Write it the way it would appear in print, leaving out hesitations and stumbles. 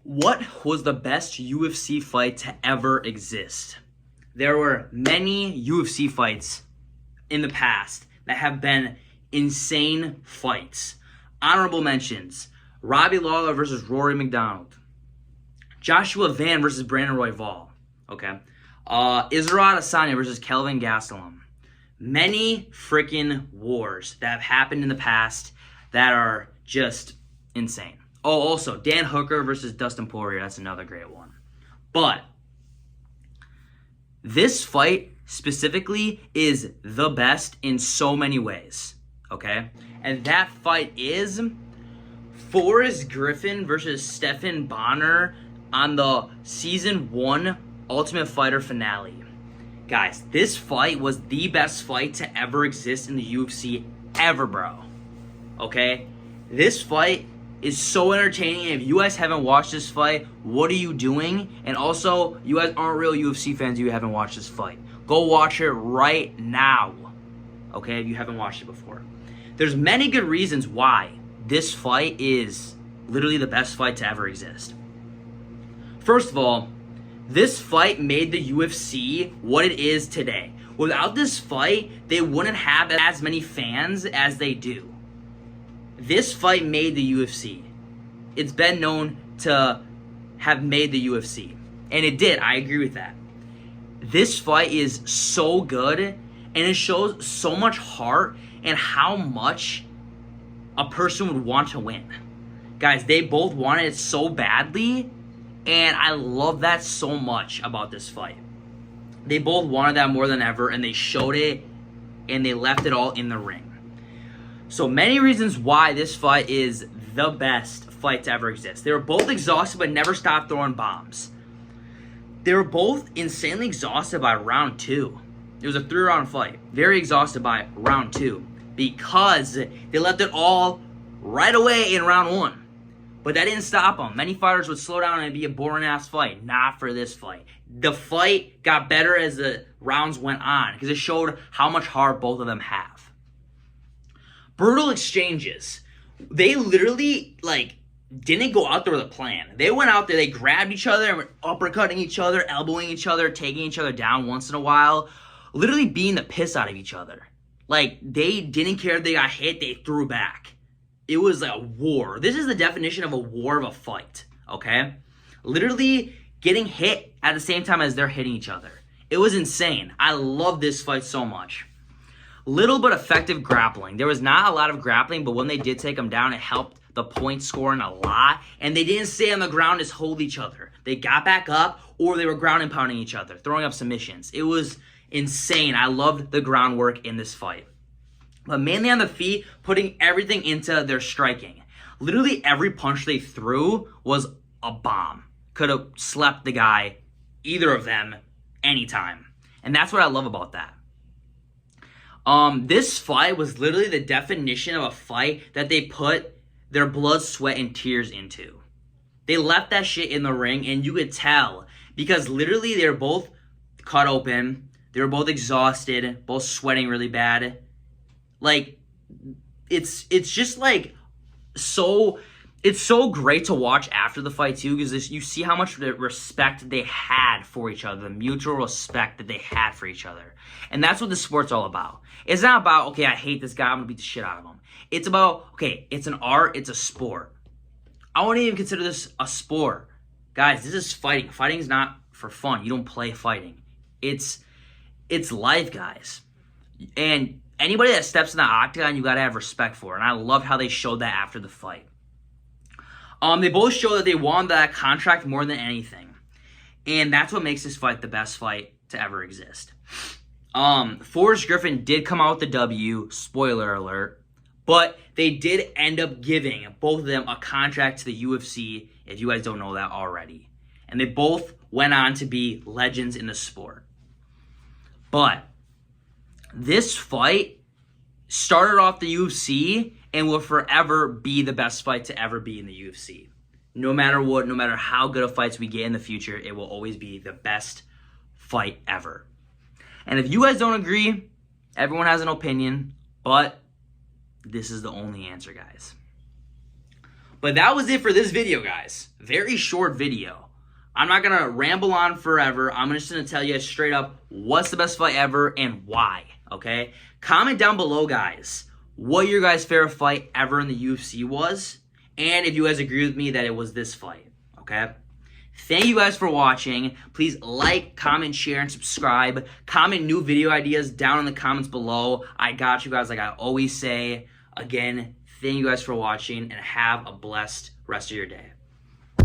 What was the best UFC fight to ever exist? There were many UFC fights in the past that have been insane fights. Honorable mentions: Robbie Lawler versus Rory McDonald, Joshua Van versus Brandon Royval, Israel Adesanya versus Kelvin Gastelum. Many freaking wars that have happened in the past that are just insane. Oh, also, Dan Hooker versus Dustin Poirier. That's another great one. But this fight specifically is the best in so many ways, okay? And that fight is Forrest Griffin versus Stephan Bonnar on the Season 1 Ultimate Fighter finale. Guys, this fight was the best fight to ever exist in the UFC ever, bro. Okay? This fight is so entertaining. If you guys haven't watched this fight, what are you doing? And also, you guys aren't real UFC fans if you haven't watched this fight. Go watch it right now, okay, if you haven't watched it before. There's many good reasons why this fight is literally the best fight to ever exist. First of all, this fight made the UFC what it is today. Without this fight, they wouldn't have as many fans as they do. This fight made the UFC. It's been known to have made the UFC. And it did. I agree with that. This fight is so good, and it shows so much heart and how much a person would want to win. Guys, they both wanted it so badly, and I love that so much about this fight. They both wanted that more than ever, and they showed it, and they left it all in the ring. So many reasons why this fight is the best fight to ever exist. They were both exhausted but never stopped throwing bombs. They were both insanely exhausted by round 2. It was a 3-round fight. Very exhausted by round 2 because they left it all right away in round 1. But that didn't stop them. Many fighters would slow down and it'd be a boring-ass fight. Not for this fight. The fight got better as the rounds went on because it showed how much heart both of them have. Brutal exchanges. They literally, didn't go out there with a plan. They went out there, they grabbed each other, and were uppercutting each other, elbowing each other, taking each other down once in a while, literally beating the piss out of each other. They didn't care if they got hit, they threw back. It was a war. This is the definition of a war of a fight, okay? Literally getting hit at the same time as they're hitting each other. It was insane. I love this fight so much. Little but effective grappling. There was not a lot of grappling, but when they did take them down, it helped the point scoring a lot. And they didn't stay on the ground, just hold each other. They got back up, or they were ground and pounding each other, throwing up submissions. It was insane. I loved the groundwork in this fight. But mainly on the feet, putting everything into their striking. Literally every punch they threw was a bomb. Could have slept the guy, either of them, anytime. And that's what I love about that. This fight was literally the definition of a fight that they put their blood, sweat, and tears into. They left that shit in the ring, and you could tell because literally they were both cut open. They were both exhausted, both sweating really bad. It's just so. It's so great to watch after the fight too, because you see how much respect they had for each other, the mutual respect that they had for each other. And that's what the sport's all about. It's not about, okay, I hate this guy, I'm gonna beat the shit out of him. It's about, okay, it's an art, it's a sport. I wouldn't even consider this a sport. Guys, this is fighting. Fighting is not for fun. You don't play fighting. It's life, guys. And anybody that steps in the octagon, you gotta have respect for. And I loved how they showed that after the fight. They both show that they won that contract more than anything. And that's what makes this fight the best fight to ever exist. Forrest Griffin did come out with the W, spoiler alert, but they did end up giving both of them a contract to the UFC, if you guys don't know that already. And they both went on to be legends in the sport. But this fight started off the UFC and will forever be the best fight to ever be in the UFC. No matter what, no matter how good of fights we get in the future, it will always be the best fight ever. And if you guys don't agree, everyone has an opinion, but this is the only answer, guys. But that was it for this video, guys. Very short video. I'm not going to ramble on forever. I'm just going to tell you straight up what's the best fight ever and why, okay? Comment down below, guys, what your guys' favorite fight ever in the UFC was, and if you guys agree with me that it was this fight, okay? Thank you guys for watching. Please like, comment, share, and subscribe. Comment new video ideas down in the comments below. I got you guys like I always say. Again, thank you guys for watching, and have a blessed rest of your day.